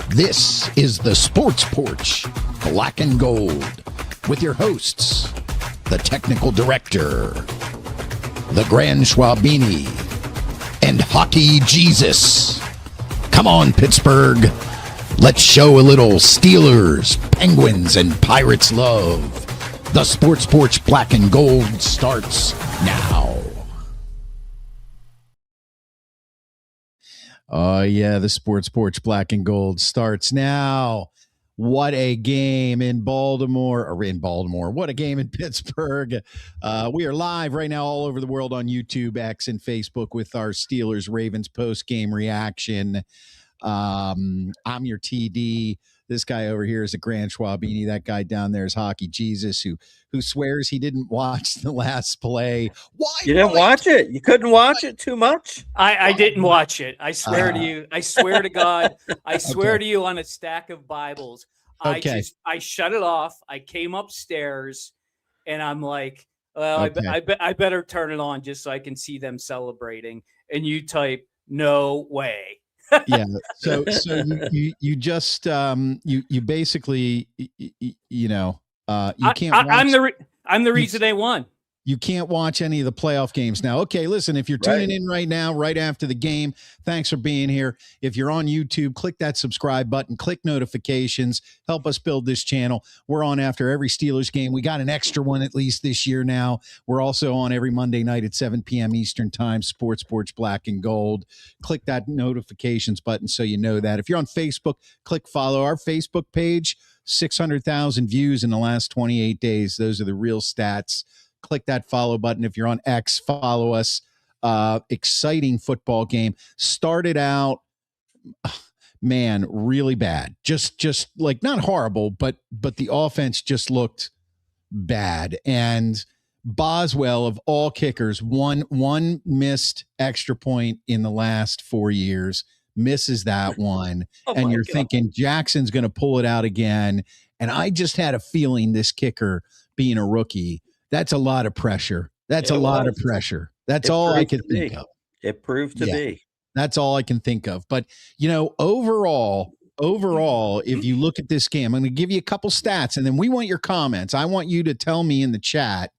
This is the Sports Porch, Black and Gold, with your hosts, the technical director, the Grand Schwabini, and Hockey Jesus. Come on, Pittsburgh. Let's show a little Steelers, Penguins, and Pirates love. The Sports Porch Black and Gold starts now. Oh, yeah, the Sports Porch Black and Gold starts now. What a game in Baltimore. What a game in Pittsburgh. We are live right now all over the world on YouTube, X, and Facebook with our Steelers-Ravens post-game reaction. I'm your TD. This guy over here is a Grand Schwabini. That guy down there is Hockey Jesus, who swears he didn't watch the last play. Why? You didn't watch it? You couldn't watch it too much? I didn't watch it. I swear to you. I swear to God. I swear to you on a stack of Bibles. Okay. I shut it off. I came upstairs, and I'm like, well, I better turn it on just so I can see them celebrating. And you type, no way. Yeah. So you just you basically you can't. I'm the reason they won. You can't watch any of the playoff games now. Okay, listen, if you're tuning in right now, right after the game, thanks for being here. If you're on YouTube, click that subscribe button, click notifications, help us build this channel. We're on after every Steelers game. We got an extra one at least this year now. We're also on every Monday night at 7 p.m. Eastern time, Sports Porch Black and Gold. Click that notifications button so you know that. If you're on Facebook, click follow our Facebook page. 600,000 views in the last 28 days. Those are the real stats. Click that follow button. If you're on X, follow us. Exciting football game. Started out, man, really bad. Just like not horrible, but the offense just looked bad. And Boswell, of all kickers, one missed extra point in the last 4 years, misses that one. And you're thinking Jackson's going to pull it out again. And I just had a feeling this kicker, being a rookie, that's a lot of pressure. That's a lot of pressure. That's all I can think of. It proved to be. That's all I can think of. But, overall, if you look at this game, I'm going to give you a couple stats, and then we want your comments. I want you to tell me in the chat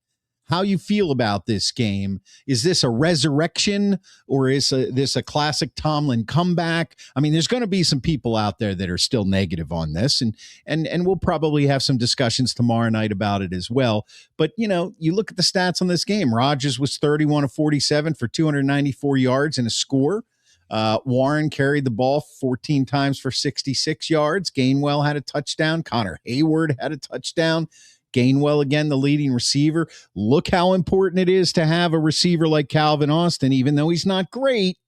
how you feel about this game. Is this a resurrection, or is this a classic Tomlin comeback? I mean, there's going to be some people out there that are still negative on this, and we'll probably have some discussions tomorrow night about it as well. But, you look at the stats on this game. Rodgers was 31 of 47 for 294 yards and a score. Warren carried the ball 14 times for 66 yards. Gainwell had a touchdown. Connor Hayward had a touchdown. Gainwell, again, the leading receiver. Look how important it is to have a receiver like Calvin Austin, even though he's not great.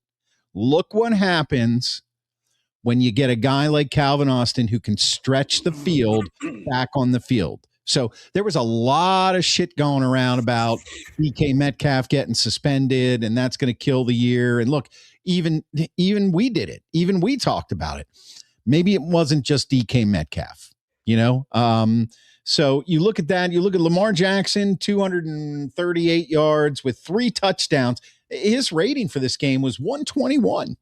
Look what happens when you get a guy like Calvin Austin who can stretch the field back on the field. So there was a lot of shit going around about DK Metcalf getting suspended, and that's going to kill the year. And look, even we did it. Even we talked about it. Maybe it wasn't just DK Metcalf, So you look at that, you look at Lamar Jackson, 238 yards with 3 touchdowns. His rating for this game was 121.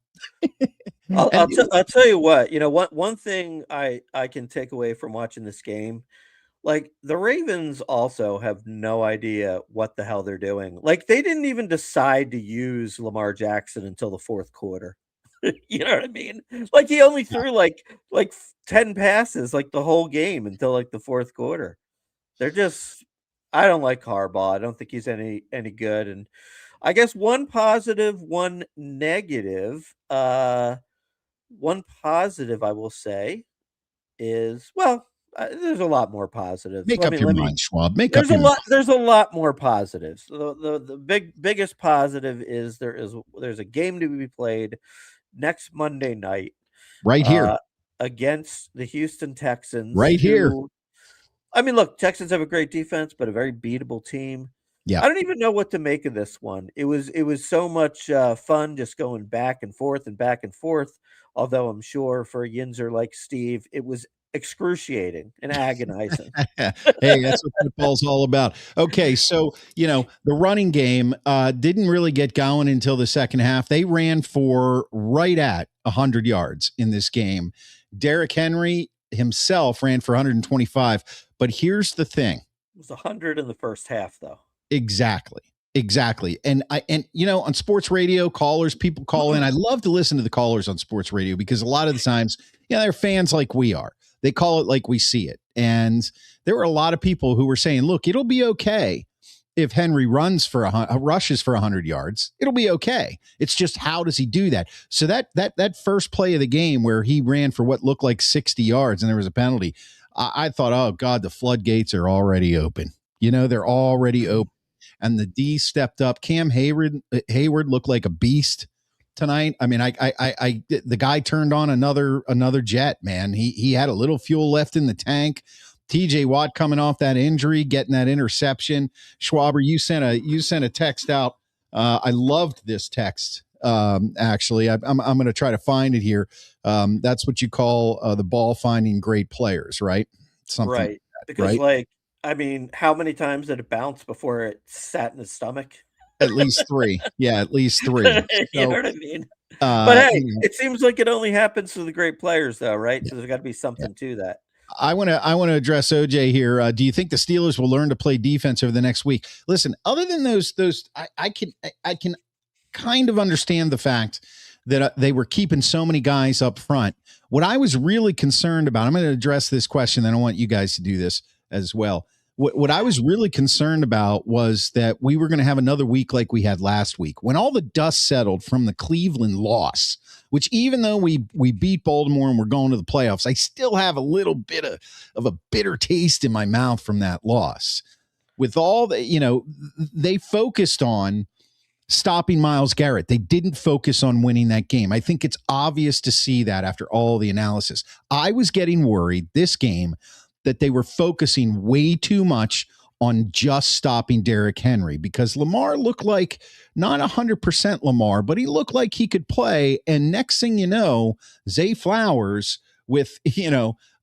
I'll tell you what, one thing I can take away from watching this game, like the Ravens also have no idea what the hell they're doing. Like they didn't even decide to use Lamar Jackson until the fourth quarter. You know what I mean? Like he only threw like 10 passes like the whole game until like the fourth quarter. They're just, I don't like Harbaugh. I don't think he's any good. And I guess one positive, one negative. One positive I will say is, there's a lot more positives. Make up your mind, Schwab. There's a lot more positives. The biggest positive is there's a game to be played next Monday night, right here, against the Houston Texans. Right here. I mean, look, Texans have a great defense, but a very beatable team. Yeah, I don't even know what to make of this one. It was so much fun just going back and forth. Although I'm sure for Yinzer like Steve, it was excruciating and agonizing. Hey, that's what football's all about. Okay, so, the running game didn't really get going until the second half. They ran for right at 100 yards in this game. Derrick Henry himself ran for 125. But here's the thing. It was 100 in the first half, though. Exactly. And on sports radio, people call in. I love to listen to the callers on sports radio because a lot of the times, they're fans like we are. They call it like we see it. And there were a lot of people who were saying, look, it'll be okay if Henry rushes for 100 yards. It'll be okay. It's just, how does he do that? So that first play of the game where he ran for what looked like 60 yards and there was a penalty, I thought, oh God, the floodgates are already open. They're already open. And the D stepped up. Cam Hayward looked like a beast tonight. I mean, the guy turned on another jet, man. He had a little fuel left in the tank. TJ Watt coming off that injury, getting that interception. Schwaber, you sent a text out. I loved this text. Actually, I'm going to try to find it here. That's what you call the ball finding great players, right? Something right. like that, because right? How many times did it bounce before it sat in his stomach? At least 3. Yeah, at least 3. So, you know what I mean? But hey, it seems like it only happens to the great players, though, right? So there's got to be something to that. I want to address OJ here. Do you think the Steelers will learn to play defense over the next week? Listen, other than those, I can kind of understand the fact that they were keeping so many guys up front. What I was really concerned about, I'm going to address this question, then I want you guys to do this as well. What I was really concerned about was that we were going to have another week like we had last week. When all the dust settled from the Cleveland loss, which even though we beat Baltimore and we're going to the playoffs, I still have a little bit of a bitter taste in my mouth from that loss. With all the, they focused on stopping Myles Garrett. They didn't focus on winning that game. I think it's obvious to see that after all the analysis. I was getting worried this game that they were focusing way too much on just stopping Derrick Henry because Lamar looked like not 100% Lamar, but he looked like he could play. And next thing you know, Zay Flowers with,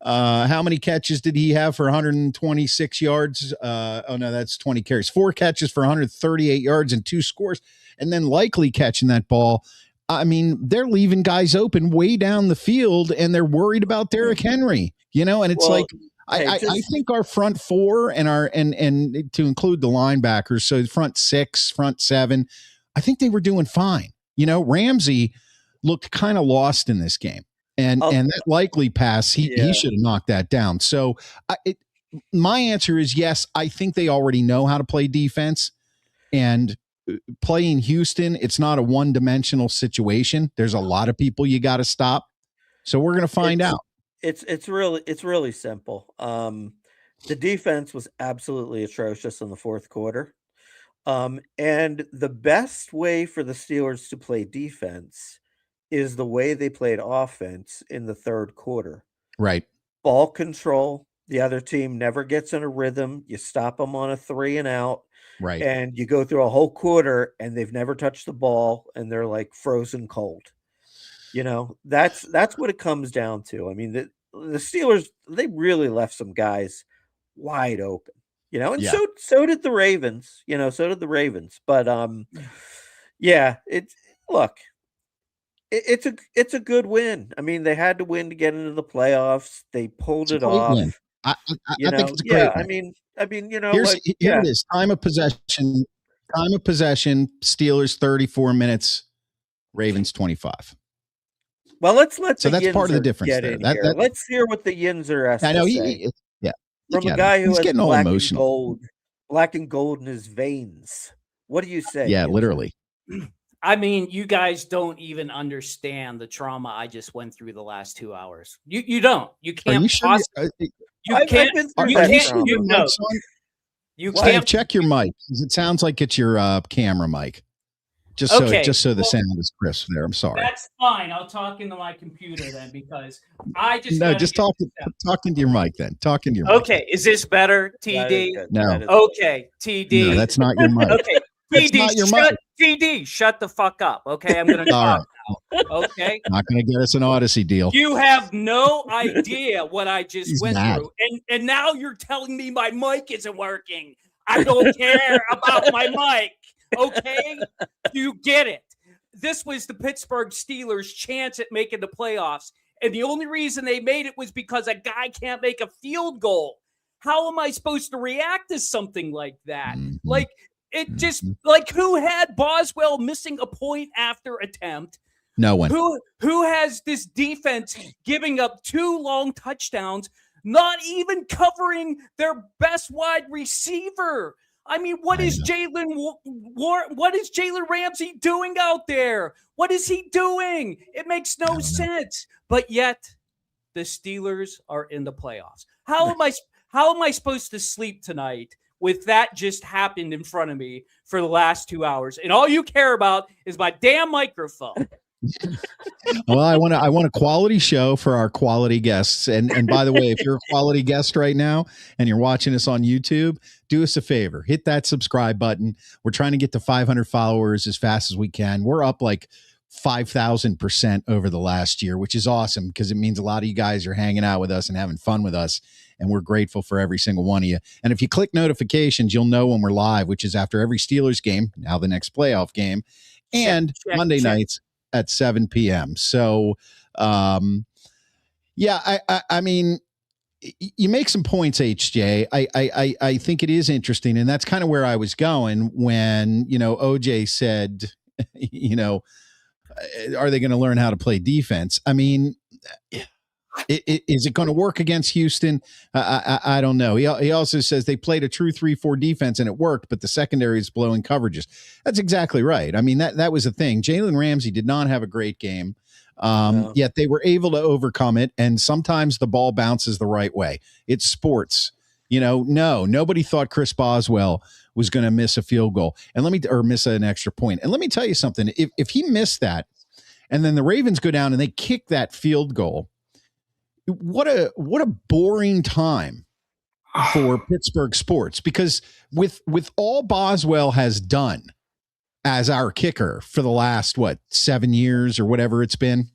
how many catches did he have for 126 yards? Oh no, that's 20 carries, 4 catches for 138 yards and 2 scores. And then likely catching that ball. I mean, they're leaving guys open way down the field and they're worried about Derrick Henry, and it's I think our front 4 and to include the linebackers, so front 6, front 7, I think they were doing fine. Ramsey looked kind of lost in this game, and that likely pass, he should have knocked that down. So my answer is yes. I think they already know how to play defense, and playing Houston, it's not a one-dimensional situation. There's a lot of people you got to stop. So we're going to find out. It's really simple. The defense was absolutely atrocious in the fourth quarter. And the best way for the Steelers to play defense is the way they played offense in the third quarter. Right. Ball control. The other team never gets in a rhythm. You stop them on a 3 and out. Right. And you go through a whole quarter and they've never touched the ball and they're like frozen cold. That's what it comes down to. I mean, the Steelers, they really left some guys wide open, and so did the Ravens, But it's a good win. I mean, they had to win to get into the playoffs. They pulled it off. Win. I think it's a great win. I mean, here it is. Time of possession, Steelers 34 minutes, Ravens 25. Well, let's let so that's part of the difference there. Let's hear what the Yinzer has I know to say. From a guy who has getting all emotional. Black and gold in his veins. What do you say? Yeah, literally. I mean, you guys don't even understand the trauma I just went through the last 2 hours. You don't. You can't. Are you sure? You can't. You can't check your mic because it sounds like it's your camera mic. Just so the sound is crisp there. I'm sorry. That's fine. I'll talk into my computer then because I just talking to your mic then. Talking to your mic. Okay, is this better, TD? No. Okay, TD. No, that's not your mic. Okay, TD, shut the fuck up. Okay, I'm gonna talk now. Okay, not gonna get us an Odyssey deal. You have no idea what I just went through, and now you're telling me my mic isn't working. I don't care about my mic. Okay, you get it. This was the Pittsburgh Steelers' chance at making the playoffs, And the only reason they made it was because a guy can't make a field goal. How am I supposed to react to something like that? Mm-hmm. Like, it just, like, who had Boswell missing a point after attempt? No one. Who has this defense giving up 2 long touchdowns, not even covering their best wide receiver? I mean, what is Jalen Ramsey doing out there? What is he doing? It makes no sense. But yet, the Steelers are in the playoffs. How am I supposed to sleep tonight with that just happened in front of me for the last 2 hours? And all you care about is my damn microphone. Well, I want a quality show for our quality guests. And by the way, if you're a quality guest right now and you're watching us on YouTube, do us a favor, hit that subscribe button. We're trying to get to 500 followers as fast as we can. We're up like 5,000% over the last year, which is awesome because it means a lot of you guys are hanging out with us and having fun with us. And we're grateful for every single one of you. And if you click notifications, you'll know when we're live, which is after every Steelers game, now the next playoff game, and Monday nights at 7 p.m. So, I mean, you make some points, HJ. I think it is interesting. And that's kind of where I was going when, OJ said, are they going to learn how to play defense? I mean, is it going to work against Houston? I don't know. He also says they played a true 3-4 defense and it worked, but the secondary is blowing coverages. That's exactly right. I mean, that was the thing. Jalen Ramsey did not have a great game, yet they were able to overcome it. And sometimes the ball bounces the right way. It's sports. Nobody thought Chris Boswell was going to miss a field goal or miss an extra point. And let me tell you something. If he missed that and then the Ravens go down and they kick that field goal, what a boring time for Pittsburgh sports, because with all Boswell has done as our kicker for the last 7 years or whatever it's been,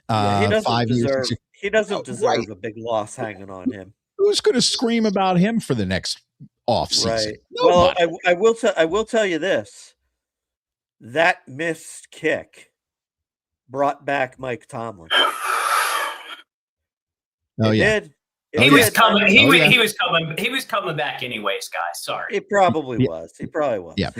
5 years. He doesn't deserve a big loss hanging on him. Who's going to scream about him for the next offseason? Right. Well, I will tell you this: that missed kick brought back Mike Tomlin. Oh, yeah. He was coming. He was coming back anyways, guys. Sorry. He probably was. Yeah.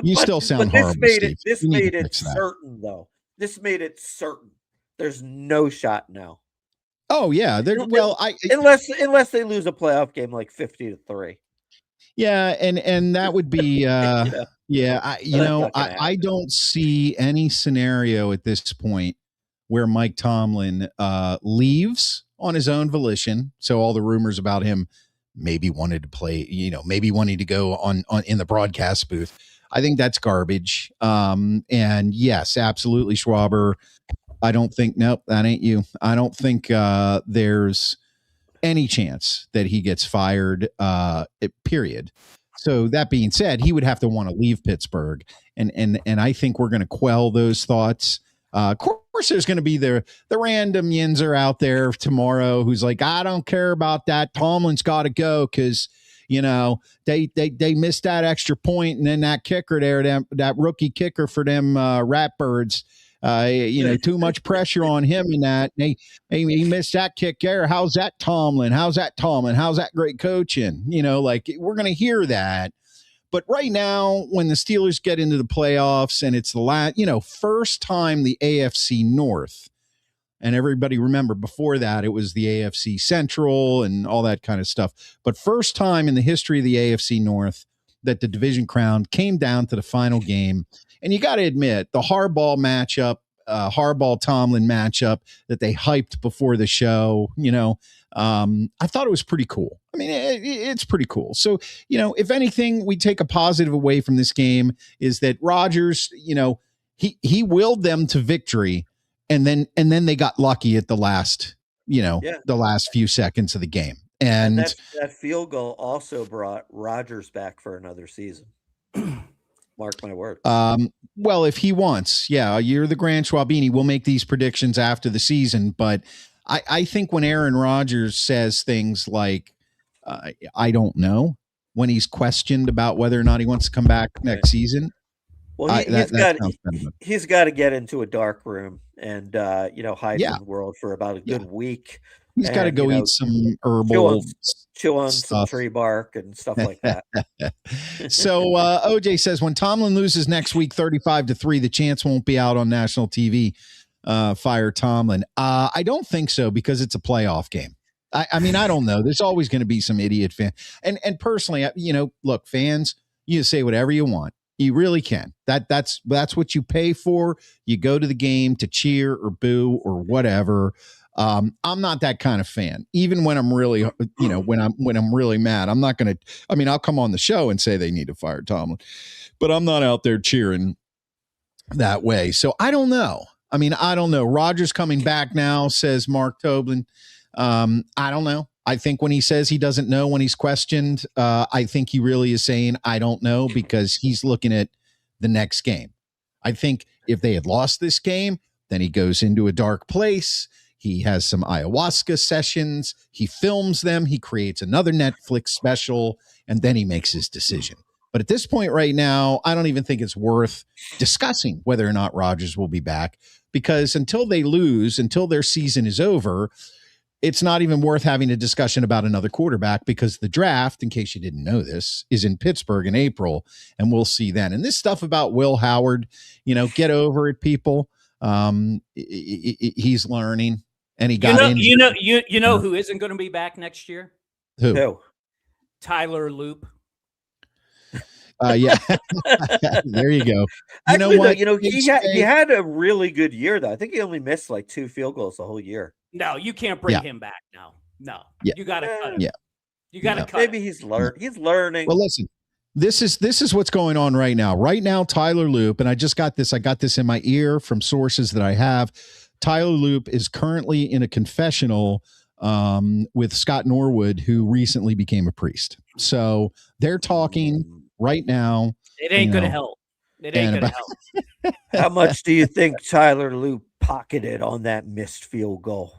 You still sound horrible. This made it certain, though. This made it certain. There's no shot now. Oh yeah. Unless they lose a playoff game like 50-3. Yeah, and that would be I don't see any scenario at this point where Mike Tomlin leaves on his own volition. So all the rumors about him maybe wanted to play, maybe wanting to go on in the broadcast booth. I think that's garbage. And yes, absolutely, Schwaber. I don't think, nope, that ain't you. I don't think there's any chance that he gets fired, period. So that being said, he would have to want to leave Pittsburgh. And I think we're going to quell those thoughts. Of course, there's going to be the random yinzer out there tomorrow who's like, I don't care about that. Tomlin's got to go because, they missed that extra point, and then that kicker there, that rookie kicker for them Ratbirds, too much pressure on him in that. He missed that kick there. How's that Tomlin? How's that great coaching? We're going to hear that. But right now, when the Steelers get into the playoffs and it's the first time the AFC North, and everybody remember before that, it was the AFC Central and all that kind of stuff. But first time in the history of the AFC North that the division crown came down to the final game. And you got to admit, the Harbaugh matchup, Harbaugh-Tomlin matchup that they hyped before the show, I thought it was pretty cool. I mean, it's pretty cool. So, if anything, we take a positive away from this game is that Rodgers, he willed them to victory, and then they got lucky at the last, the last few seconds of the game. And that field goal also brought Rodgers back for another season. Mark my word. Well, if he wants, you're the Grand Schwabini. We'll make these predictions after the season. But I think when Aaron Rodgers says things like, I don't know, when he's questioned about whether or not he wants to come back next season, Well, he's got to get into a dark room and hide from the world for about a good week. He's got to go eat some herbal chew on some tree bark and stuff like that. So OJ says when Tomlin loses next week 35-3, the chance won't be out on national TV. Fire Tomlin. I don't think so because it's a playoff game. I mean, I don't know. There's always going to be some idiot fan. And personally, look, fans, you say whatever you want. You really can. That's what you pay for. You go to the game to cheer or boo or whatever. I'm not that kind of fan. Even when I'm really, when I'm really mad, I'm not going to. I mean, I'll come on the show and say they need to fire Tomlin, but I'm not out there cheering that way. So I don't know. I mean, I don't know. Rodgers coming back now, says Mark Toblin. I don't know. I think when he says he doesn't know when he's questioned, I think he really is saying, I don't know, because he's looking at the next game. I think if they had lost this game, then he goes into a dark place. He has some ayahuasca sessions. He films them. He creates another Netflix special, and then he makes his decision. But at this point right now, I don't even think it's worth discussing whether or not Rodgers will be back, because until they lose, until their season is over, it's not even worth having a discussion about another quarterback, because the draft, in case you didn't know this, is in Pittsburgh in April, and we'll see then. And this stuff about Will Howard, get over it, people. He's learning, and he got in. Who isn't going to be back next year? Who? Tyler Loop. Yeah, there you go. Actually, know what? He had a really good year, though. I think he only missed like 2 field goals the whole year. No, you can't bring him back now. No, you got to cut him. Yeah, you got to cut. Maybe he's learning. Well, listen, this is what's going on right now. Right now, Tyler Loop, and I just got this. I got this in my ear from sources that I have. Tyler Loop is currently in a confessional with Scott Norwood, who recently became a priest. So they're talking right now. It ain't going to help. It ain't going to help. How much do you think Tyler Loop pocketed on that missed field goal?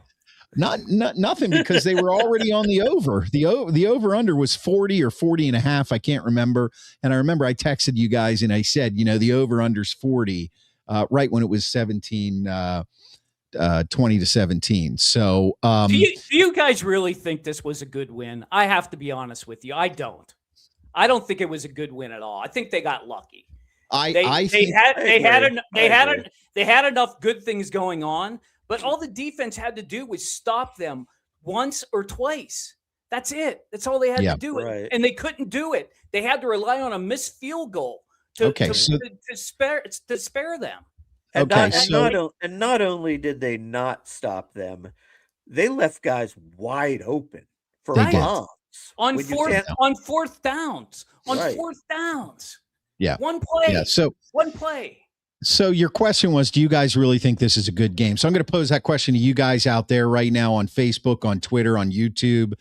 Nothing, because they were already on the over. The over under was 40 or 40 and a half. I can't remember. And I remember I texted you guys and I said, the over under's 40, right when it was 20-17. So do you guys really think this was a good win? I have to be honest with you. I don't think it was a good win at all. I think they got lucky. They had enough good things going on, but all the defense had to do was stop them once or twice. That's it. That's all they had to do. Right. And they couldn't do it. They had to rely on a missed field goal to spare them. And not only did they not stop them, they left guys wide open for bombs. On fourth downs. Yeah. One play. Yeah. One play. So your question was, do you guys really think this is a good game? So I'm going to pose that question to you guys out there right now on Facebook, on Twitter, on YouTube.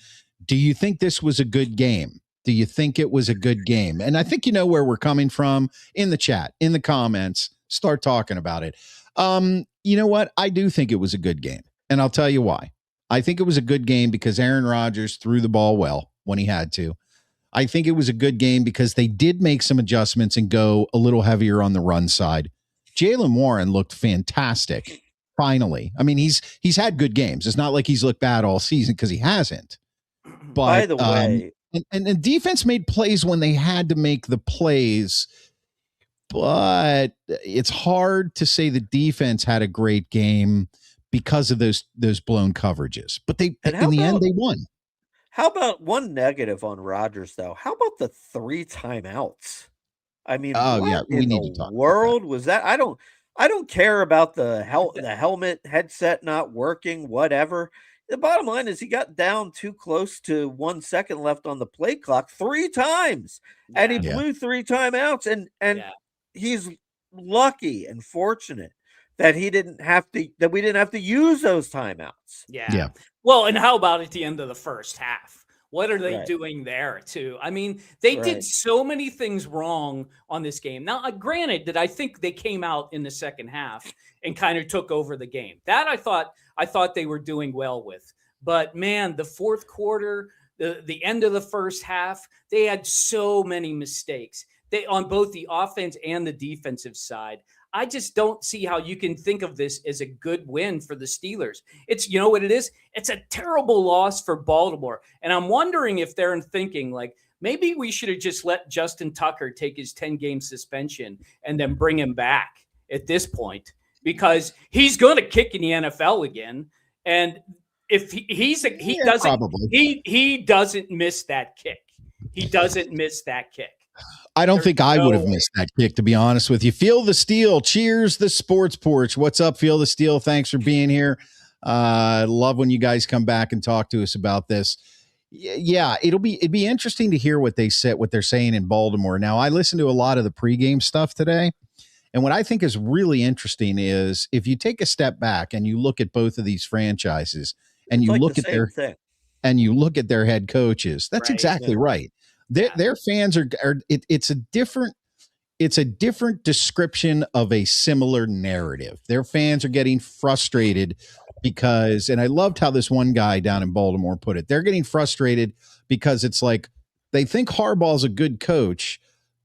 Do you think this was a good game? Do you think it was a good game? And I think you know where we're coming from in the chat, in the comments. Start talking about it. You know what? I do think it was a good game. And I'll tell you why. I think it was a good game because Aaron Rodgers threw the ball well when he had to. I think it was a good game because they did make some adjustments and go a little heavier on the run side. Jaylen Warren looked fantastic. Finally. I mean, he's had good games. It's not like he's looked bad all season, because he hasn't. But by the way, and defense made plays when they had to make the plays. But it's hard to say the defense had a great game because of those blown coverages. But in the end, they won. How about one negative on Rodgers, though? How about the 3 timeouts? I mean, we need to talk world was that? I don't care about the helmet headset not working, whatever. The bottom line is he got down too close to 1 second left on the play clock 3 times, and he blew 3 timeouts, and he's lucky and fortunate that we didn't have to use those timeouts. Yeah. Well, and how about at the end of the first half? What are they doing there, too? I mean, they did so many things wrong on this game. Now, granted that I think they came out in the second half and kind of took over the game. That I thought they were doing well with. But, man, the fourth quarter, the end of the first half, they had so many mistakes. on both the offense and the defensive side. I just don't see how you can think of this as a good win for the Steelers. It's, you know what it is? It's a terrible loss for Baltimore. And I'm wondering if they're thinking like, maybe we should have just let Justin Tucker take his 10-game suspension and then bring him back at this point, because he's going to kick in the NFL again. And if he doesn't miss that kick. He doesn't miss that kick. I don't think I would have missed that kick, to be honest with you. Feel the Steel. Cheers, the Sports Porch. What's up, Feel the Steel? Thanks for being here. Love when you guys come back and talk to us about this. Yeah, it'd be interesting to hear what they're saying in Baltimore. Now, I listened to a lot of the pregame stuff today, and what I think is really interesting is if you take a step back and you look at both of these franchises, and you look at their head coaches. That's right. Exactly right. Their fans are it's a different description of a similar narrative. Their fans are getting frustrated because, and I loved how this one guy down in Baltimore put it, they're getting frustrated because it's like they think Harbaugh's a good coach,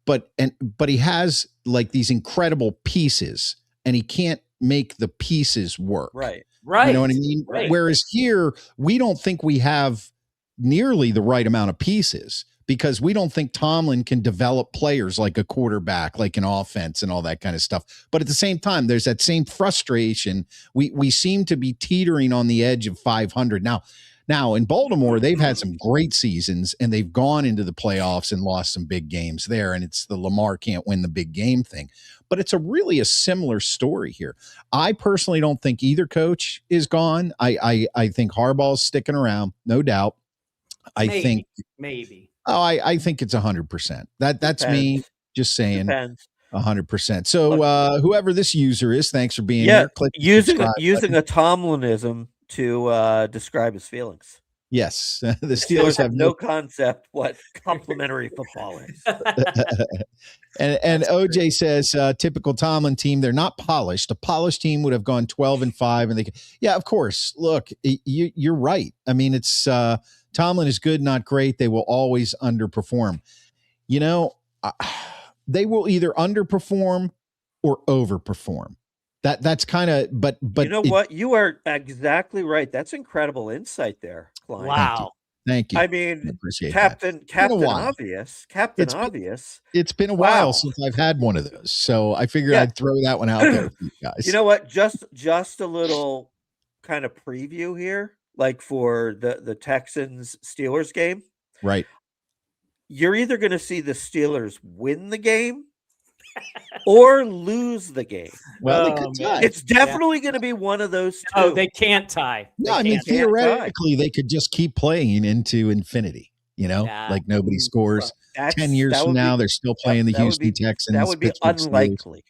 but he has like these incredible pieces and he can't make the pieces work. Right. You know what I mean? Right. Whereas here, we don't think we have nearly the right amount of pieces because we don't think Tomlin can develop players like a quarterback, like an offense and all that kind of stuff. But at the same time, there's that same frustration. We seem to be teetering on the edge of 500. Now in Baltimore, they've had some great seasons and they've gone into the playoffs and lost some big games there. And it's the Lamar can't win the big game thing. But it's really a similar story here. I personally don't think either coach is gone. I think Harbaugh's sticking around, no doubt. I think I think it's 100%. That's Depends. Me just saying. Depends. 100%. So whoever this user is, thanks for being here. Using a Tomlinism to describe his feelings. Yes, the Steelers have no concept what complimentary football is. and OJ says, typical Tomlin team, they're not polished. A polished team would have gone 12-5, and yeah, of course. Look, you're right. I mean, it's Tomlin is good, not great. They will always underperform. You know, they will either underperform or overperform. That's kind of, but you know what? You are exactly right. That's incredible insight there, Klein. Wow. Thank you. I mean, Captain Obvious. It's been a while since I've had one of those. So I figured I'd throw that one out there for you guys. You know what? Just a little kind of preview here, like for the Texans Steelers game. Right. You're either going to see the Steelers win the game or lose the game. Well, they could tie. It's definitely going to be one of those two. Oh, they can't tie. No, I mean, theoretically, they could just keep playing into infinity, you know, like nobody scores. 10 years from now, they're still playing the Houston Texans. That would be unlikely.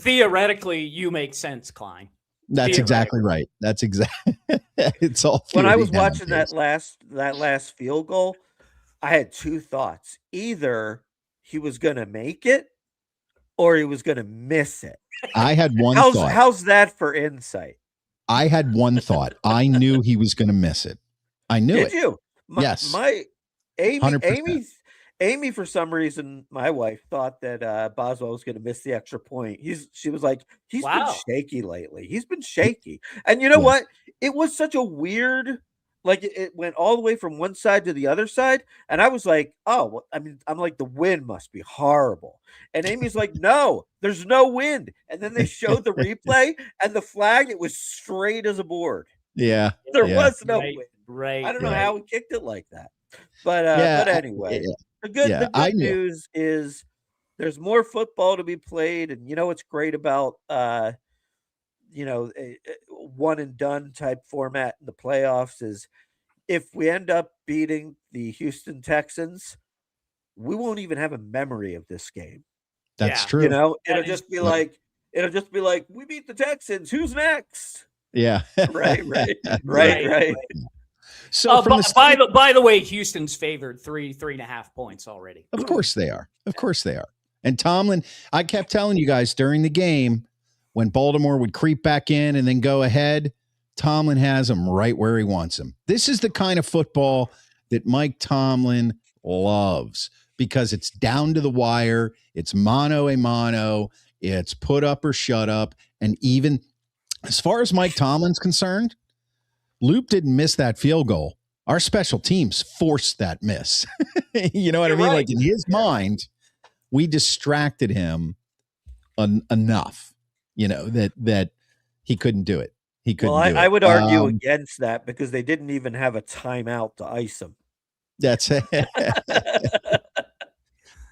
Theoretically, you make sense, Klein. That's exactly right. That's exactly. It's all. When I was watching that last field goal, I had two thoughts. Either he was going to make it or he was going to miss it. I had one thought. How's that for insight? I had one thought. I knew he was going to miss it. I knew it. Did you? Yes. Amy, for some reason, my wife thought that Boswell was going to miss the extra point. She was like, he's been shaky lately. He's been shaky. And you know what? It was such a weird, like it went all the way from one side to the other side. And I was like, oh, I mean, I'm like, the wind must be horrible. And Amy's like, no, there's no wind. And then they showed the replay and the flag, it was straight as a board. Yeah. There was no wind. Right. I don't know how he kicked it like that. But anyway, the good news is there's more football to be played. And you know what's great about a one and done type format in the playoffs is if we end up beating the Houston Texans, we won't even have a memory of this game. That's true. You know, it'll just be like we beat the Texans. Who's next? Yeah. Right. So by the way, Houston's favored 3.5 points already. Of course they are. And Tomlin, I kept telling you guys during the game, when Baltimore would creep back in and then go ahead, Tomlin has them right where he wants them. This is the kind of football that Mike Tomlin loves. because it's down to the wire. It's mano a mano. It's put up or shut up. And even as far as Mike Tomlin's concerned, Loop didn't miss that field goal. Our special teams forced that miss. You know what I mean? Right. Like in his mind, we distracted him enough, that he couldn't do it. He couldn't do it. I would argue against that because they didn't even have a timeout to ice him. That's it.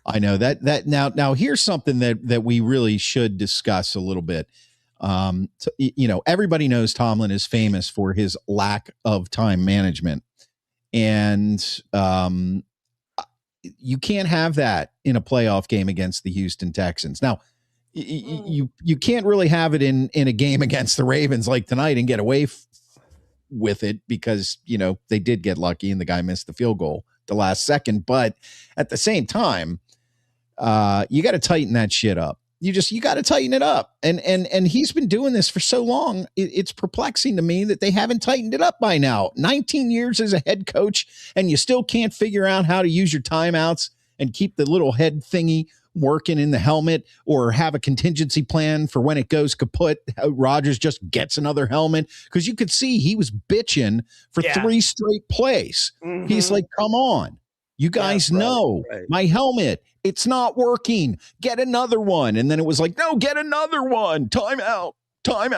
I know that now here's something that we really should discuss a little bit. Everybody knows Tomlin is famous for his lack of time management, and you can't have that in a playoff game against the Houston Texans. Now, you can't really have it in a game against the Ravens like tonight and get away with it because, they did get lucky and the guy missed the field goal the last second. But at the same time, you got to tighten that shit up. You got to tighten it up. And he's been doing this for so long. It's perplexing to me that they haven't tightened it up by now. 19 years as a head coach, and you still can't figure out how to use your timeouts and keep the little head thingy working in the helmet, or have a contingency plan for when it goes kaput. Rodgers just gets another helmet, because you could see he was bitching for 3 straight plays. Mm-hmm. He's like, come on, you guys know my helmet, it's not working, get another one. And then it was like, no, get another one, time out, and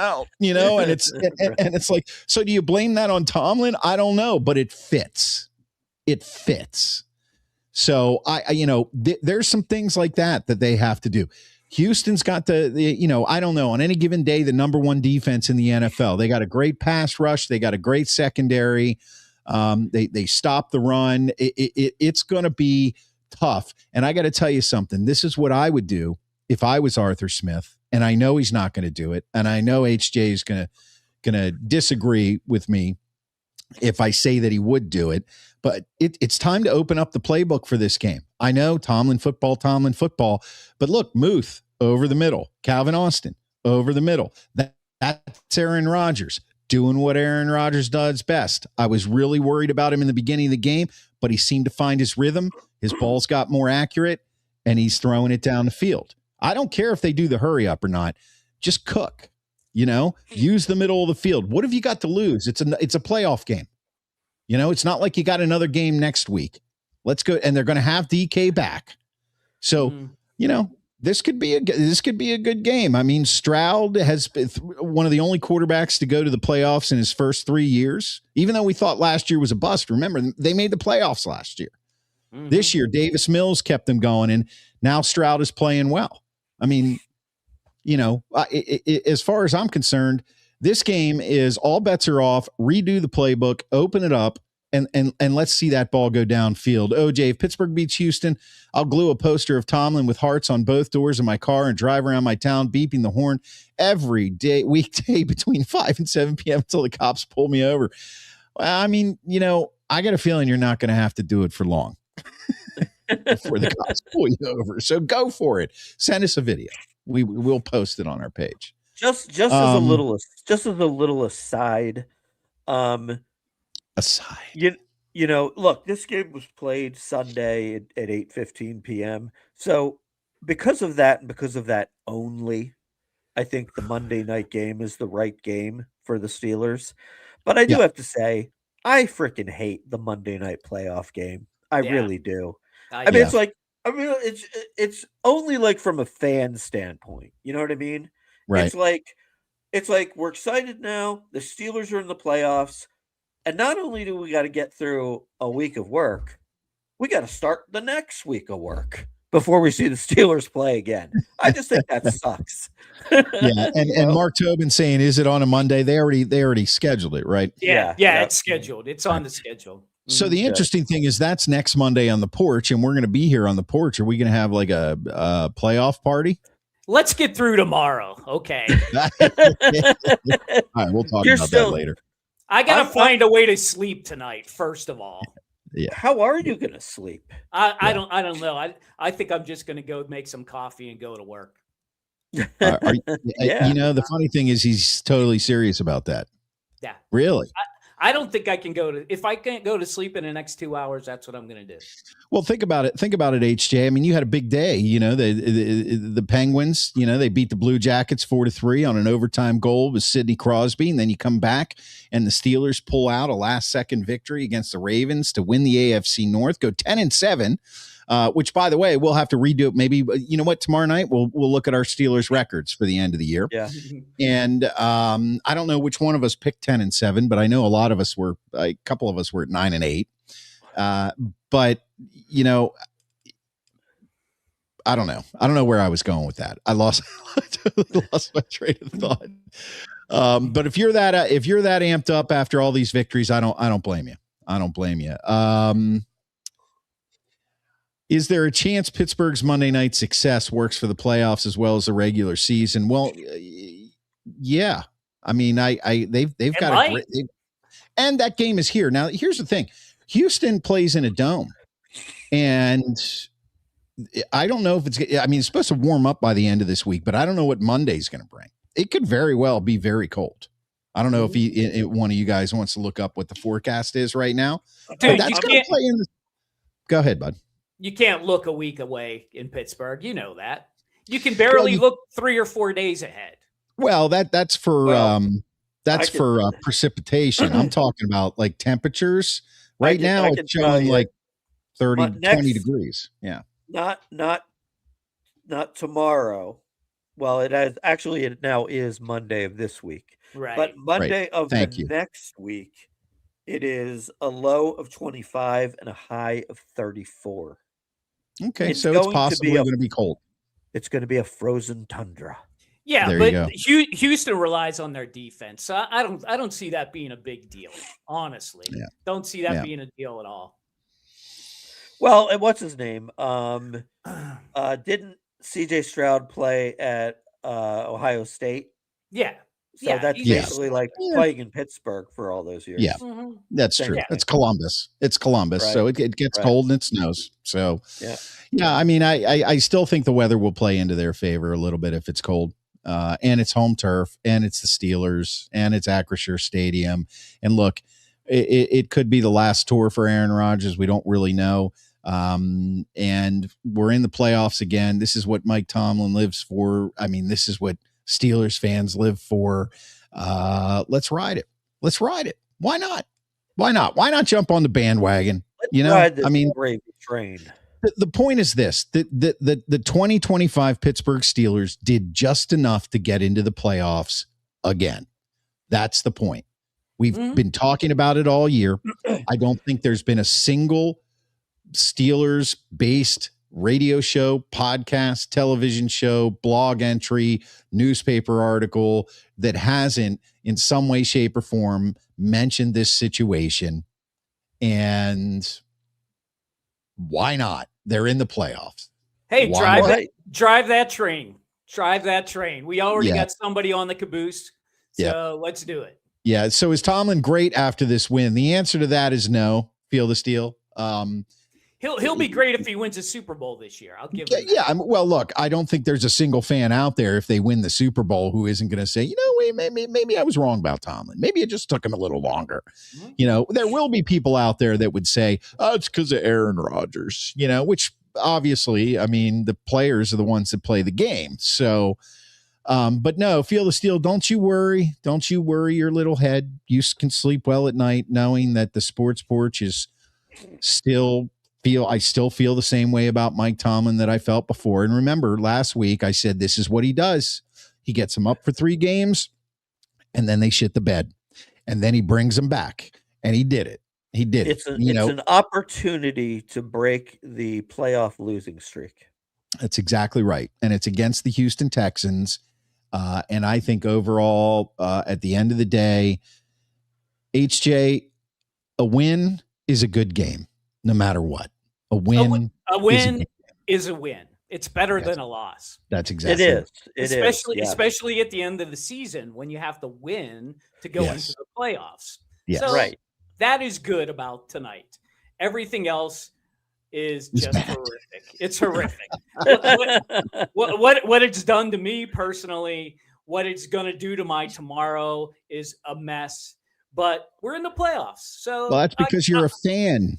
it's and it's like, so do you blame that on Tomlin? I don't know, but it fits. So there's some things like that they have to do. Houston's got I don't know, on any given day, the number 1 defense in the NFL. They got a great pass rush. They got a great secondary. They stop the run. It's going to be tough. And I got to tell you something. This is what I would do if I was Arthur Smith, and I know he's not going to do it. And I know HJ is going to disagree with me if I say that he would do it. But it's time to open up the playbook for this game. I know Tomlin football. But look, Muth over the middle. Calvin Austin over the middle. That's Aaron Rodgers doing what Aaron Rodgers does best. I was really worried about him in the beginning of the game, but he seemed to find his rhythm. His balls got more accurate, and he's throwing it down the field. I don't care if they do the hurry up or not. Just cook. Use the middle of the field. What have you got to lose? It's a playoff game. It's not like you got another game next week. Let's go. And they're going to have DK back. So, this could be a good game. I mean, Stroud has been one of the only quarterbacks to go to the playoffs in his first 3 years, even though we thought last year was a bust. Remember, they made the playoffs last year. Mm-hmm. This year, Davis Mills kept them going, and now Stroud is playing well. I mean, as far as I'm concerned, this game is all bets are off. Redo the playbook, open it up, and let's see that ball go downfield. OJ, if Pittsburgh beats Houston, I'll glue a poster of Tomlin with hearts on both doors of my car and drive around my town beeping the horn every day, weekday between 5 and 7 p.m. until the cops pull me over. Well, I mean, I got a feeling you're not going to have to do it for long before the cops pull you over. So go for it. Send us a video. We'll post it on our page. Just as a little aside. Look, this game was played Sunday at 8:15 p.m. So because of that, and because of that only, I think the Monday night game is the right game for the Steelers. But I do have to say, I freaking hate the Monday night playoff game. I really do. It's only like from a fan standpoint. You know what I mean? Right. It's like we're excited now. The Steelers are in the playoffs. And not only do we got to get through a week of work, we got to start the next week of work before we see the Steelers play again. I just think that sucks. And Mark Tobin saying, is it on a Monday? They already scheduled it, right? Yeah, it's scheduled. It's on the schedule. So the interesting thing is that's next Monday on the porch, and we're going to be here on the porch. Are we going to have like a playoff party? Let's get through tomorrow. Okay. All right, we'll talk about that later. I got to find a way to sleep tonight, first of all. Yeah. How are you going to sleep? I don't know. I think I'm just going to go make some coffee and go to work. The funny thing is he's totally serious about that. Yeah. Really? I don't think I can if I can't go to sleep in the next 2 hours, that's what I'm going to do. Well, think about it, HJ. I mean, you had a big day. The Penguins, they beat the Blue Jackets 4-3 on an overtime goal with Sidney Crosby, and then you come back and the Steelers pull out a last-second victory against the Ravens to win the AFC North, go 10-7. Which, by the way, we'll have to redo it. Maybe, tomorrow night we'll look at our Steelers records for the end of the year. Yeah. And I don't know which one of us picked 10-7, but I know a couple of us were at 9-8. But I don't know. I don't know where I was going with that. I lost my train of thought. But if you're that amped up after all these victories, I don't blame you. I don't blame you. Is there a chance Pittsburgh's Monday night success works for the playoffs as well as the regular season? Well, yeah. I mean, they've got a great, and that game is here. Now, here's the thing. Houston plays in a dome, and I don't know if it's supposed to warm up by the end of this week, but I don't know what Monday's going to bring. It could very well be very cold. I don't know if one of you guys wants to look up what the forecast is right now. Dude, that's going to play in the. Go ahead, bud. You can't look a week away in Pittsburgh. You know that. You can barely look 3 or 4 days ahead. Well, that's for precipitation. I'm talking about like temperatures. Right now it's showing like 20 degrees. Yeah. Not tomorrow. Well, it now is Monday of this week. Right. But Monday of next week, it is a low of 25 and a high of 34. Okay, so it's possibly going to be cold. It's going to be a frozen tundra. Yeah, but Houston relies on their defense. So I don't see that being a big deal, honestly. Yeah. Don't see that being a deal at all. Well, and what's his name? Didn't CJ Stroud play at Ohio State? Yeah. So that's basically like playing in Pittsburgh for all those years. Yeah, that's true. Yeah. It's Columbus. Right. So it gets cold and it snows. So yeah. I mean, I still think the weather will play into their favor a little bit if it's cold. And it's home turf, and it's the Steelers, and it's Acrisure Stadium. And look, it could be the last tour for Aaron Rodgers. We don't really know. And we're in the playoffs again. This is what Mike Tomlin lives for. I mean, this is what Steelers fans live for. Let's ride it. Why not? Why not jump on the bandwagon? Brave train. The point is this: the 2025 Pittsburgh Steelers did just enough to get into the playoffs again. That's the point. We've been talking about it all year. I don't think there's been a single Steelers-based radio show, podcast, television show, blog entry, newspaper article that hasn't in some way, shape, or form mentioned this situation. And why not? They're in the playoffs. Hey, drive that train. Drive that train. We already got somebody on the caboose, so let's do it. Yeah. So is Tomlin great after this win? The answer to that is no. Feel the steel. He'll be great if he wins a Super Bowl this year. I'll give him that. Yeah. Well, look, I don't think there's a single fan out there if they win the Super Bowl who isn't going to say, maybe I was wrong about Tomlin. Maybe it just took him a little longer. Mm-hmm. There will be people out there that would say, oh, it's because of Aaron Rodgers, which obviously, I mean, the players are the ones that play the game. So, but no, feel the steel. Don't you worry. Don't you worry your little head. You can sleep well at night knowing that the Sports Porch is I still feel the same way about Mike Tomlin that I felt before. And remember, last week I said, this is what he does. He gets them up for 3 games and then they shit the bed and then he brings them back, and he did it. It's an opportunity to break the playoff losing streak. That's exactly right. And it's against the Houston Texans. And I think overall, at the end of the day, HJ, a win is a good game, no matter what. A win is a win. It's better than a loss. That's exactly it is. Especially at the end of the season when you have to win to go into the playoffs. Yes. So that is good about tonight. Everything else is just horrific. It's horrific. What it's done to me personally, what it's going to do to my tomorrow is a mess. but we're in the playoffs. So well, that's because you're a fan.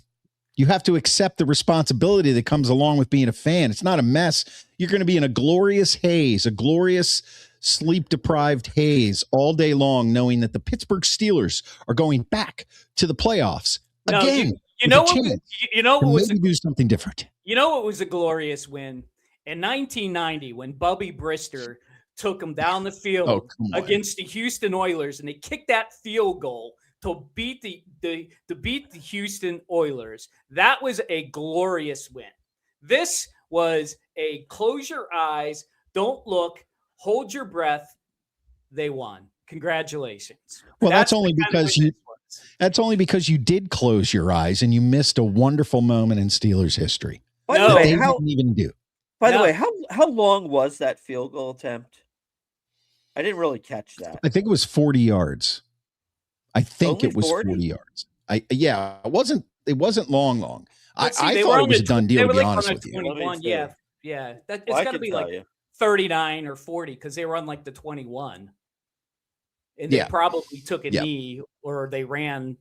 You have to accept the responsibility that comes along with being a fan. It's not a mess. You're going to be in a glorious haze, a glorious sleep-deprived haze all day long, knowing that the Pittsburgh Steelers are going back to the playoffs again. You know what was do something different. You know what was a glorious win? In 1990, when Bubby Brister took them down the field against the Houston Oilers, and they kicked that field goal to beat the Houston Oilers. That was a glorious win. This was a close your eyes, don't look, hold your breath. They won. Congratulations. Well, that's only because you did close your eyes and you missed a wonderful moment in Steelers history. By the way, how long was that field goal attempt? I didn't really catch that. I think it was 40 yards. I think it was 40 yards. It wasn't long. I thought it was a done deal, to be honest with you. Yeah. It's got to be like 39 or 40 because they were on like the 21. And they probably took a knee or they ran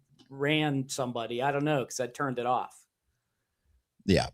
somebody. I don't know because I turned it off. Yeah.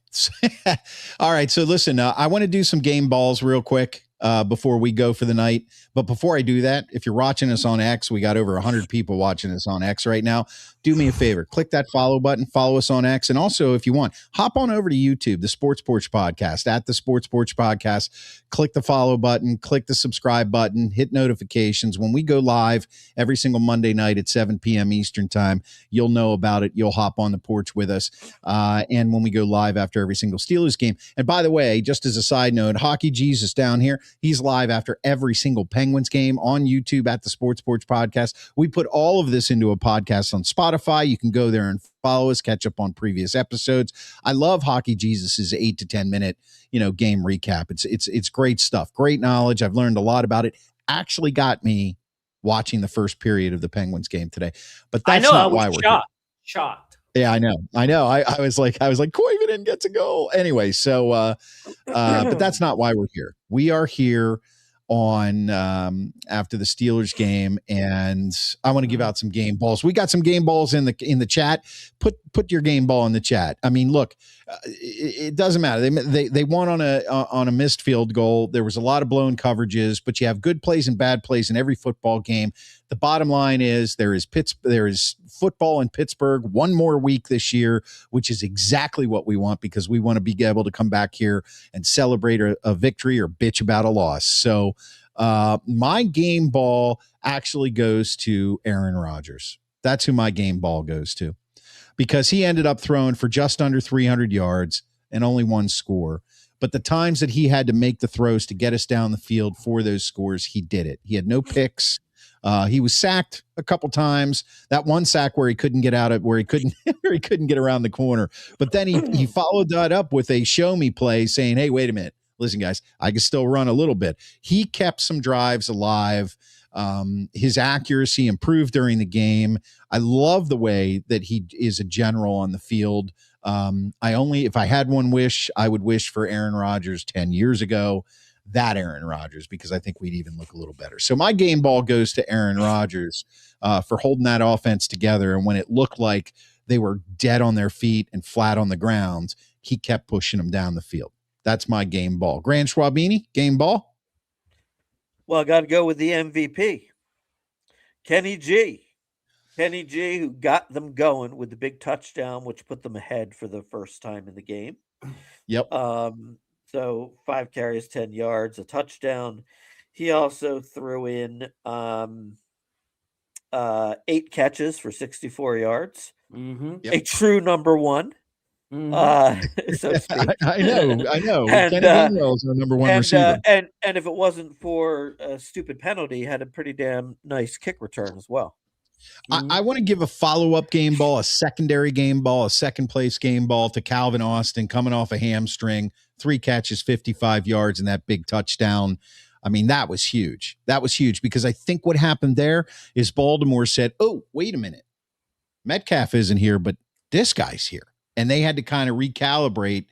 All right. So listen, I want to do some game balls real quick before we go for the night. But before I do that, if you're watching us on X, we got over 100 people watching us on X right now. Do me a favor, click that follow button, follow us on X. And also, if you want, hop on over to YouTube, the Sports Porch Podcast, at the Sports Porch Podcast. Click the follow button, click the subscribe button, hit notifications. When we go live every single Monday night at 7 p.m. Eastern time, you'll know about it. You'll hop on the porch with us. And when we go live after every single Steelers game. And by the way, just as a side note, Hockey Jesus down here, he's live after every single Penguins game on YouTube at the Sports Porch Podcast. We put all of this into a podcast on Spotify. You can go there and follow us, catch up on previous episodes. I love Hockey Jesus's 8 to 10 minute, game recap. It's great stuff, great knowledge. I've learned a lot about it. Actually got me watching the first period of the Penguins game today. But that's not why we're shocked. Yeah, I know. I was like, Koivunen gets a goal. Anyway, so but that's not why we're here. We are here on after the Steelers game, and I want to give out some game balls. We got some game balls in the chat. Put your game ball in the chat. I mean, look, it doesn't matter. They won on a missed field goal. There was a lot of blown coverages, but you have good plays and bad plays in every football game. The bottom line is there is football in Pittsburgh one more week this year, which is exactly what we want because we want to be able to come back here and celebrate a victory or bitch about a loss. So my game ball actually goes to Aaron Rodgers. That's who my game ball goes to because he ended up throwing for just under 300 yards and only one score. But the times that he had to make the throws to get us down the field for those scores, he did it. He had no picks. He was sacked a couple times. That one sack where he couldn't get out of where he couldn't get around the corner. But then he followed that up with a show me play saying, hey, wait a minute. Listen, guys, I can still run a little bit. He kept some drives alive. His accuracy improved during the game. I love the way that he is a general on the field. If I had one wish, I would wish for Aaron Rodgers 10 years ago. That Aaron Rodgers, because I think we'd even look a little better. So my game ball goes to Aaron Rodgers for holding that offense together. And when it looked like they were dead on their feet and flat on the ground, he kept pushing them down the field. That's my game ball. Grand Schwabini, game ball? Well, I got to go with the MVP, Kenny G. Kenny G, who got them going with the big touchdown, which put them ahead for the first time in the game. Yep. So 5 carries, 10 yards, a touchdown. He also threw in 8 catches for 64 yards. Mm-hmm. Yep. A true number one. Mm-hmm. So to speak. I know. And, Kenny Gainwell's our number one receiver. And if it wasn't for a stupid penalty, he had a pretty damn nice kick return as well. I want to give a follow-up game ball, a secondary game ball, a second-place game ball to Calvin Austin coming off a hamstring, 3 catches, 55 yards, and that big touchdown. I mean, that was huge. That was huge because I think what happened there is Baltimore said, oh, wait a minute. Metcalf isn't here, but this guy's here. And they had to kind of recalibrate.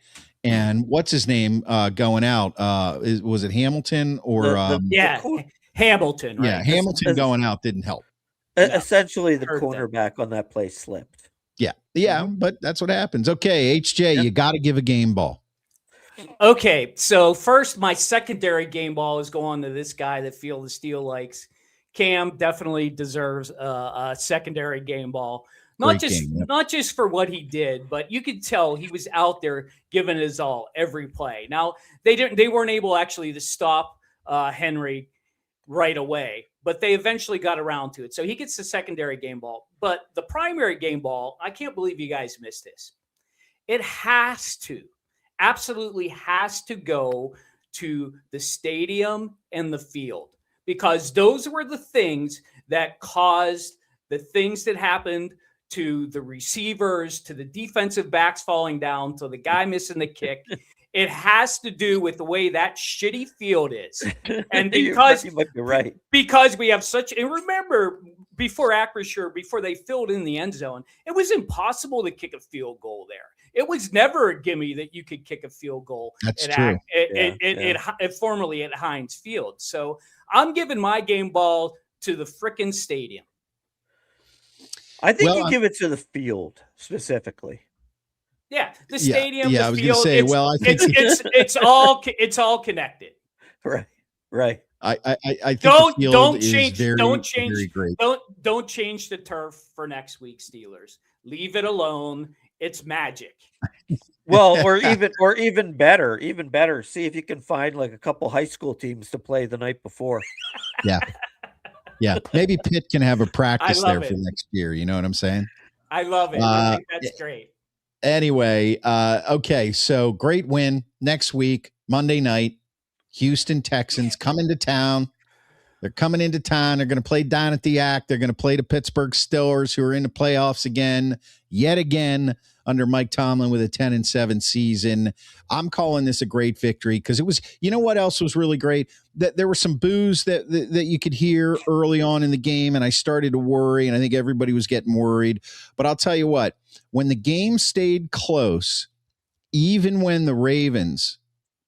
And what's his name going out? Was it Hamilton or Hamilton. Right? Yeah, Hamilton going out didn't help. Essentially, the Hurt them. cornerback on that play slipped. Yeah, but that's what happens. Okay, HJ, you got to give a game ball. Okay, so first, my secondary game ball is going to this guy that Field of Steel likes. Cam definitely deserves a secondary game ball. Not just for what he did, but you could tell he was out there giving his all every play. Now they weren't able actually to stop Henry right away, but they eventually got around to it. So he gets the secondary game ball. But the primary game ball, I can't believe you guys missed this. It absolutely has to go to the stadium and the field, because those were the things that caused the things that happened to the receivers, to the defensive backs falling down, to the guy missing the kick. It has to do with the way that shitty field is. And because you might be right. Because we have and remember, before Acrisure, before they filled in the end zone, it was impossible to kick a field goal there. It was never a gimme that you could kick a field goal. That's true. Formerly at Heinz Field. So I'm giving my game ball to the frickin' stadium. I think you give it to the field specifically. Yeah, the stadium. Yeah, the I was field, going to say. Well, I think it's all connected. Right. I think don't change the turf for next week, Steelers. Leave it alone. It's magic. Well, or even better. See if you can find like a couple high school teams to play the night before. Yeah. Maybe Pitt can have a practice there for next year. You know what I'm saying? I love it. I think that's great. Anyway, okay. So great win next week, Monday night. Houston Texans coming to town. They're coming into town. They're going to play down at the Act. They're going to play the Pittsburgh Steelers, who are in the playoffs yet again, under Mike Tomlin with a 10-7 season. I'm calling this a great victory because it was, you know what else was really great? That there were some boos that you could hear early on in the game, and I started to worry, and I think everybody was getting worried. But I'll tell you what, when the game stayed close, even when the Ravens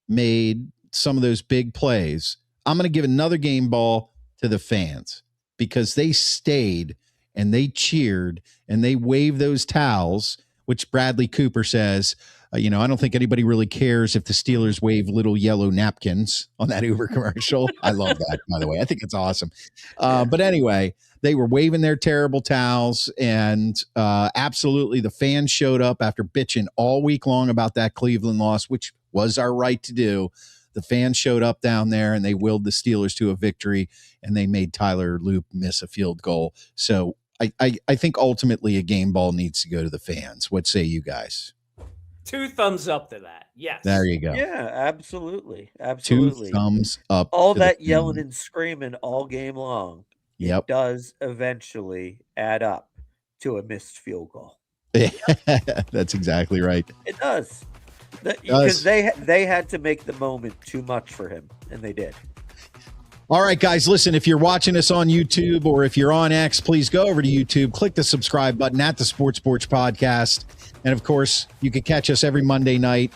made some of those big plays, I'm going to give another game ball to the fans because they stayed and they cheered and they waved those towels, which Bradley Cooper says, I don't think anybody really cares if the Steelers wave little yellow napkins on that Uber commercial. I love that, by the way. I think it's awesome. But anyway, they were waving their terrible towels, and absolutely the fans showed up after bitching all week long about that Cleveland loss, which was our right to do. The fans showed up down there and they willed the Steelers to a victory, and they made Tyler Loop miss a field goal. So I think ultimately a game ball needs to go to the fans. What say you guys? 2 thumbs up to that. Yes. There you go. Yeah, absolutely. 2 thumbs up. All that yelling and screaming all game long. Yep. It does eventually add up to a missed field goal. That's exactly right. It does. Because they had to make the moment too much for him, and they did. All right, guys, listen, if you're watching us on YouTube or if you're on X, please go over to YouTube, click the subscribe button at the Sports Porch Podcast. And, of course, you can catch us every Monday night,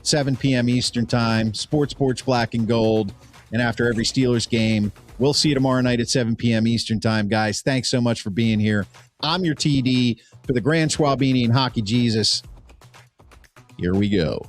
7 p.m. Eastern Time, Sports Porch Black and Gold. And after every Steelers game, we'll see you tomorrow night at 7 p.m. Eastern Time, guys. Thanks so much for being here. I'm your TD for the Grand Schwabini and Hockey Jesus. Here we go.